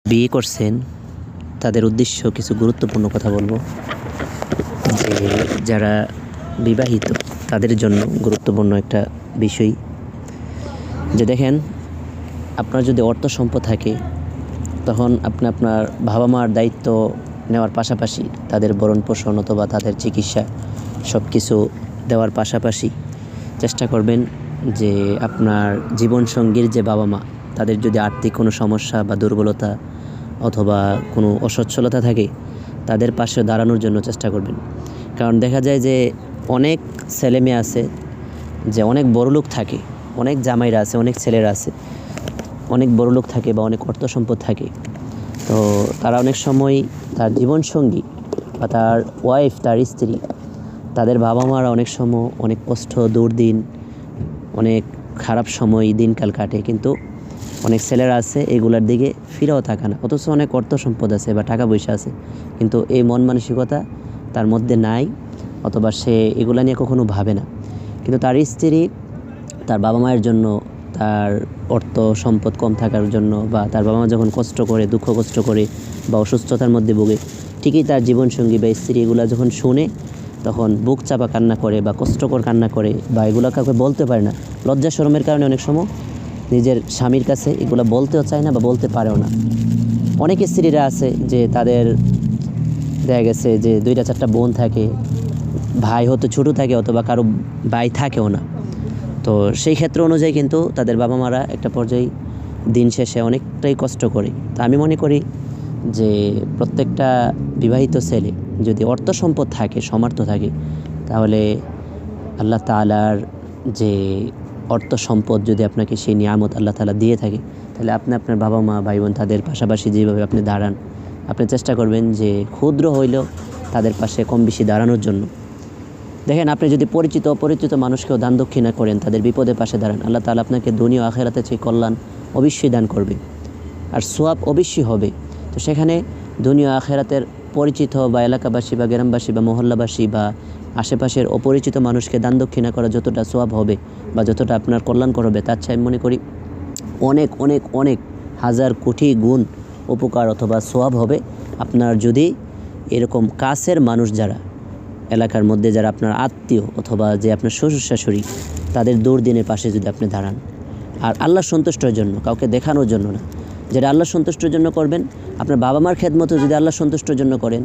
বিয়ে করছেন তাদের উদ্দেশ্য কিছু গুরুত্বপূর্ণ কথা বলবো, যে যারা বিবাহিত তাদের জন্য গুরুত্বপূর্ণ একটা বিষয়। যে দেখেন, আপনার যদি অর্থ সম্পদ থাকে তখন আপনি আপনার বাবা মার দায়িত্ব নেওয়ার পাশাপাশি তাদের ভরণ পোষণ অথবা তাদের চিকিৎসা সব কিছু দেওয়ার পাশাপাশি চেষ্টা করবেন যে আপনার জীবনসঙ্গীর যে বাবা মা, তাদের যদি আর্থিক কোনো সমস্যা বা দুর্বলতা অথবা কোনো অসচ্ছলতা থাকে তাদের পাশে দাঁড়ানোর জন্য চেষ্টা করবেন। কারণ দেখা যায় যে অনেক ছেলে মেয়ে আছে যে অনেক বড়লোক থাকে, অনেক জামাইরা আছে, অনেক ছেলেরা আছে অনেক বড়লোক থাকে বা অনেক অর্থ সম্পদ থাকে। তো তারা অনেক সময় তার জীবনসঙ্গী বা তার ওয়াইফ, তার স্ত্রী, তাদের বাবা মারা অনেক সময় অনেক কষ্ট, দুর্দিন, অনেক খারাপ সময় দিনকাল কাটে, কিন্তু অনেক ছেলেরা আছে এগুলার দিকে ফিরেও থাকে না। অথচ অনেক অর্থ সম্পদ আছে বা টাকা পয়সা আছে, কিন্তু এই মন মানসিকতা তার মধ্যে নাই, অথবা সে এগুলা নিয়ে কখনো ভাবে না। কিন্তু তার স্ত্রী তার বাবা মায়ের জন্য, তার অর্থ সম্পদ কম থাকার জন্য বা তার বাবা মা যখন কষ্ট করে, দুঃখ কষ্ট করে বা অসুস্থতার মধ্যে ভোগে, ঠিকই তার জীবনসঙ্গী বা স্ত্রী এগুলা যখন শুনে তখন বুক চাপা কান্না করে বা কষ্টকর কান্না করে বা এগুলো কাউকে বলতে পারে না। লজ্জা শরমের কারণে অনেক সময় নিজের স্বামীর কাছে এগুলো বলতেও চায় না বা বলতে পারেও না। অনেক স্ত্রীরা আছে যে তাদের দেখা গেছে যে 2-4টা বোন থাকে, ভাই হয়তো ছোটো থাকে অথবা কারো ভাই থাকেও না। তো সেই ক্ষেত্র অনুযায়ী কিন্তু তাদের বাবা মারা একটা পর্যায়ে দিন শেষে অনেকটাই কষ্ট করে। তা আমি মনে করি যে প্রত্যেকটা বিবাহিত ছেলে যদি অর্থ সম্পদ থাকে, সামর্থ্য থাকে, তাহলে আল্লাহ তাআলার যে অর্থ সম্পদ যদি আপনাকে সেই নিয়ামত আল্লাহ তাআলা দিয়ে থাকে, তাহলে আপনি আপনার বাবা মা, ভাই বোন তাদের পাশাপাশি যেভাবে আপনি দাঁড়ান, আপনি চেষ্টা করবেন যে ক্ষুদ্র হইলেও তাদের পাশে কম বেশি দাঁড়ানোর জন্য। দেখেন, আপনি যদি পরিচিত অপরিচিত মানুষকেও দান দক্ষিণা করেন, তাদের বিপদে পাশে দাঁড়ান, আল্লাহ তাআলা আপনাকে দুনিয়া ও আখিরাতে সেই কল্যাণ অবশ্যই দান করবে আর সওয়াব অবশ্যই হবে। তো সেখানে দুনিয়া আখিরাতের পরিচিত বা এলাকাবাসী বা গ্রামবাসী বা মহল্লাবাসী বা আশেপাশের অপরিচিত মানুষকে দান দক্ষিণা করা যতটা সওয়াব হবে বা যতটা আপনার কল্যাণ করবে, তার চেয়ে আমি মনে করি অনেক অনেক অনেক হাজার কোটি গুণ উপকার অথবা সওয়াব হবে আপনার যদি এরকম কাছের মানুষ যারা এলাকার মধ্যে, যারা আপনার আত্মীয় অথবা যে আপনার শ্বশুর শাশুড়ি, তাদের দুর্দিনের পাশে যদি আপনি দাঁড়ান। আর আল্লাহ সন্তুষ্টর জন্য, কাউকে দেখানোর জন্য না, যেটা আল্লাহ সন্তুষ্টর জন্য করবেন। আপনার বাবা মার খেদমতো যদি আল্লাহ সন্তুষ্টর জন্য করেন,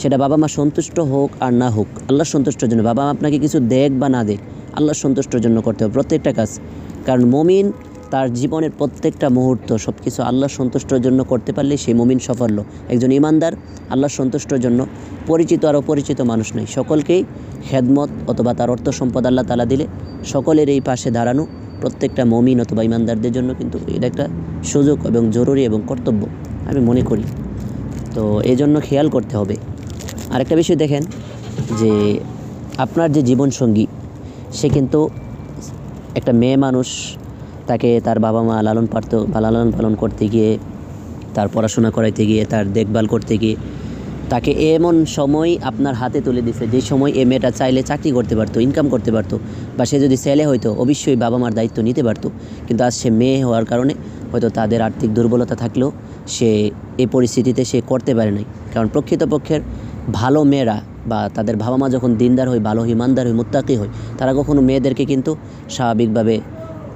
সেটা বাবা মা সন্তুষ্ট হোক আর না হোক, আল্লাহ সন্তুষ্টর জন্য, বাবা মা আপনাকে কিছু দেখ বা না দেখ, আল্লাহ সন্তুষ্টর জন্য করতে হবে প্রত্যেকটা কাজ। কারণ মুমিন তার জীবনের প্রত্যেকটা মুহূর্ত সব কিছু আল্লাহ সন্তুষ্টর জন্য করতে পারলে সেই মুমিন সাফল্য। একজন ইমানদার আল্লাহ সন্তুষ্টর জন্য পরিচিত আর অপরিচিত মানুষ নেই, সকলকেই খেদমত অথবা তার অর্থ সম্পদ আল্লাহ তাআলা দিলে সকলের এই পাশে দাঁড়ানো প্রত্যেকটা মুমিন অথবা ইমানদারদের জন্য কিন্তু এটা একটা সুযোগ এবং জরুরি এবং কর্তব্য আমি মনে করি। তো এই জন্য খেয়াল করতে হবে। আরেকটা বিষয় দেখেন, যে আপনার যে জীবনসঙ্গী সে কিন্তু একটা মেয়ে মানুষ, তাকে তার বাবা মা লালন পালন করতে গিয়ে, তার পড়াশোনা করাইতে গিয়ে, তার দেখভাল করতে গিয়ে তাকে এমন সময় আপনার হাতে তুলে দিছে যে সময় এ মেয়েটা চাইলে চাকরি করতে পারতো, ইনকাম করতে পারতো, বা সে যদি ছেলে হয়তো অবশ্যই বাবা মার দায়িত্ব নিতে পারতো। কিন্তু আজ সে মেয়ে হওয়ার কারণে হয়তো তাদের আর্থিক দুর্বলতা থাকলেও সে এই পরিস্থিতিতে সে করতে পারে নাই। কারণ প্রকৃতপক্ষের ভালো মেয়েরা বা তাদের বাবা মা যখন দিনদার হয়, ভালো ইমানদার হয়, মুত্তাকি হয়, তারা কখনো মেয়েদেরকে কিন্তু স্বাভাবিকভাবে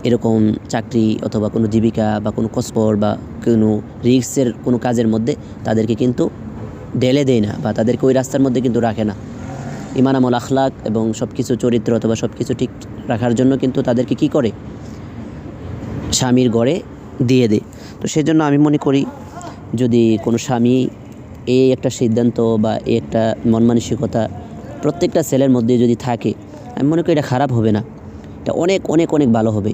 এরকম চাকরি অথবা কোনো জীবিকা বা কোনো কষ্টকর বা কোনো রিস্কের কোনো কাজের মধ্যে তাদেরকে কিন্তু ঢেলে দেয় না বা তাদেরকে ওই রাস্তার মধ্যে কিন্তু রাখে না। ইমান, আমল, আখলাক এবং সব কিছু চরিত্র অথবা সব কিছু ঠিক রাখার জন্য কিন্তু তাদেরকে কি করে, স্বামীর ঘরে দিয়ে দেয়। তো সেজন্য আমি মনে করি যদি কোনো স্বামী এই একটা সিদ্ধান্ত বা এই একটা মন মানসিকতা প্রত্যেকটা ছেলের মধ্যে যদি থাকে, আমি মনে করি এটা খারাপ হবে না, এটা অনেক অনেক অনেক ভালো হবে।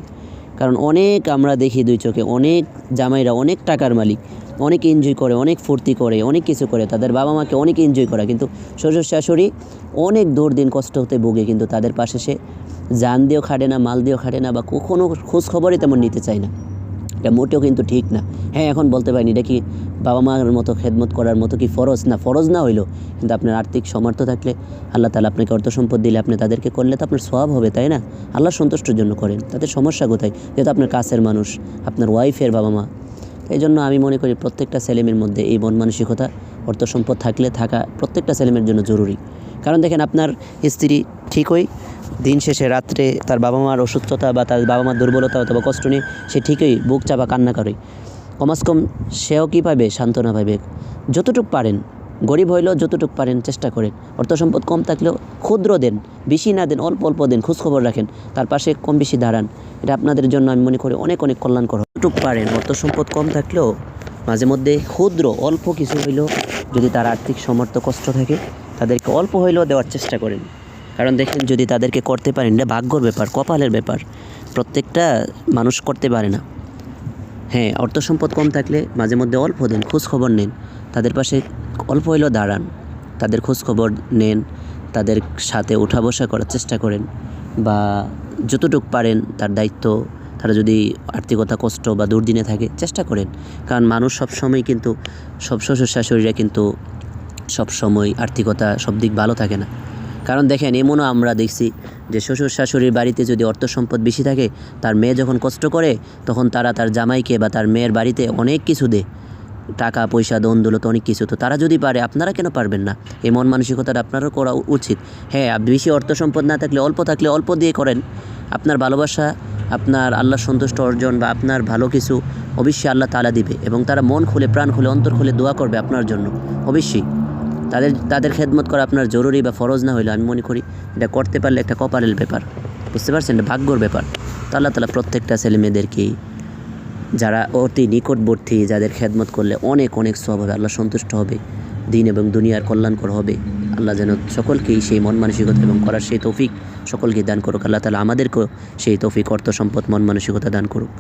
কারণ অনেক আমরা দেখি দুই চোখে, অনেক জামাইরা অনেক টাকার মালিক, অনেক এনজয় করে, অনেক ফুর্তি করে, অনেক কিছু করে, তাদের বাবা মাকে অনেক এনজয় করে, কিন্তু শ্বশুর শাশুড়ি অনেক দুর্দিন কষ্ট হতে ভোগে, কিন্তু তাদের পাশে সে জান দিয়েও খাটে না, মাল দিয়েও খাটে না, বা কখনো খোঁজ খবরই তেমন নিতে চায় না। এটা মোটেও কিন্তু ঠিক না। হ্যাঁ, এখন বলতে পারিনি এটা কি বাবা মার মতো খেদমত করার মতো কি ফরজ না? ফরজ না হইলো, কিন্তু আপনার আর্থিক সামর্থ্য থাকলে, আল্লাহ তাআলা আপনাকে অর্থ সম্পদ দিলে, আপনি তাদেরকে করলে তো আপনার সওয়াব হবে, তাই না? আল্লাহ সন্তুষ্টির জন্য করেন, তাদের সমস্যা কোথায়? যেহেতু আপনার কাছের মানুষ, আপনার ওয়াইফের বাবা মা, এই জন্য আমি মনে করি প্রত্যেকটা ছেলেমেয়ের মধ্যে এই মন মানসিকতা, অর্থ সম্পদ থাকা প্রত্যেকটা ছেলেমেয়ের জন্য জরুরি। কারণ দেখেন, আপনার স্ত্রী ঠিকই দিন শেষে রাত্রে তার বাবা মার অসুস্থতা বা তার বাবা মার দুর্বলতা অথবা কষ্ট নিয়ে সে ঠিকই বুক চাপা কান্না করে, কমাস কম সেও কী পাবে? সান্ত্বনা পাবে। যতটুকু পারেন, গরিব হইলেও যতটুকু পারেন চেষ্টা করেন। অর্থ সম্পদ কম থাকলেও ক্ষুদ্র দেন, বেশি না দেন, অল্প অল্প দেন, খোঁজখবর রাখেন, তার পাশে কম বেশি দাঁড়ান। এটা আপনাদের জন্য আমি মনে করি অনেক অনেক কল্যাণকর। যতটুকু পারেন, অর্থ সম্পদ কম থাকলেও মাঝে মধ্যে ক্ষুদ্র অল্প কিছু হইলেও, যদি তার আর্থিক সামর্থ্য কষ্ট থাকে, তাদেরকে অল্প হইলেও দেওয়ার চেষ্টা করেন। কারণ দেখেন, যদি তাদেরকে করতে পারেন, এটা ভাগ্যর ব্যাপার, কপালের ব্যাপার, প্রত্যেকটা মানুষ করতে পারে না। হ্যাঁ, অর্থ সম্পদ কম থাকলে মাঝে মধ্যে অল্প দেন, খোঁজখবর নেন, তাদের পাশে অল্প হইলেও দাঁড়ান, তাদের খোঁজখবর নেন, তাদের সাথে উঠা বসা করার চেষ্টা করেন, বা যতটুকু পারেন তার দায়িত্ব, তারা যদি আর্থিকতা কষ্ট বা দুর্দিনে থাকে চেষ্টা করেন। কারণ মানুষ সবসময় কিন্তু, সব শ্বশুর শাশুড়িরা কিন্তু সবসময় আর্থিকতা সব দিক ভালো থাকে না। কারণ দেখেন, এমনও আমরা দেখছি যে শ্বশুর শাশুড়ির বাড়িতে যদি অর্থ সম্পদ বেশি থাকে, তার মেয়ে যখন কষ্ট করে তখন তারা তার জামাইকে বা তার মেয়ের বাড়িতে অনেক কিছু দেয়, টাকা পয়সা দন দৌলত অনেক কিছু। তো তারা যদি পারে, আপনারা কেন পারবেন না? এই মন মানসিকতাটা আপনারও করা উচিত। হ্যাঁ, বেশি অর্থ সম্পদ না থাকলে অল্প দিয়ে করেন। আপনার ভালোবাসা, আপনার আল্লাহ সন্তুষ্ট অর্জন বা আপনার ভালো কিছু অবশ্যই আল্লাহ তাআলা দিবে, এবং তারা মন খুলে, প্রাণ খুলে, অন্তর খুলে দোয়া করবে আপনার জন্য। অবশ্যই তাদের খেদমত করা আপনার জরুরি বা ফরজ না হইলে আমি মনে করি এটা করতে পারলে একটা কপালের ব্যাপার, বুঝতে পারছেন? এটা ভাগ্যর ব্যাপার। তো আল্লাহ তাআলা প্রত্যেকটা ছেলে মেয়েদেরকেই, যারা অতি নিকটবর্তী, যাদের খেদমত করলে অনেক অনেক সওয়াব হবে, আল্লাহ সন্তুষ্ট হবে, দিন এবং দুনিয়ার কল্যাণকর হবে। আল্লাহ যেন সকলকেই সেই মন মানসিকতা এবং করার সেই তৌফিক সকলকে দান করুক। আল্লাহ তাআলা আমাদেরকেও সেই তৌফিক, অর্থ সম্পদ, মন মানসিকতা দান করুক।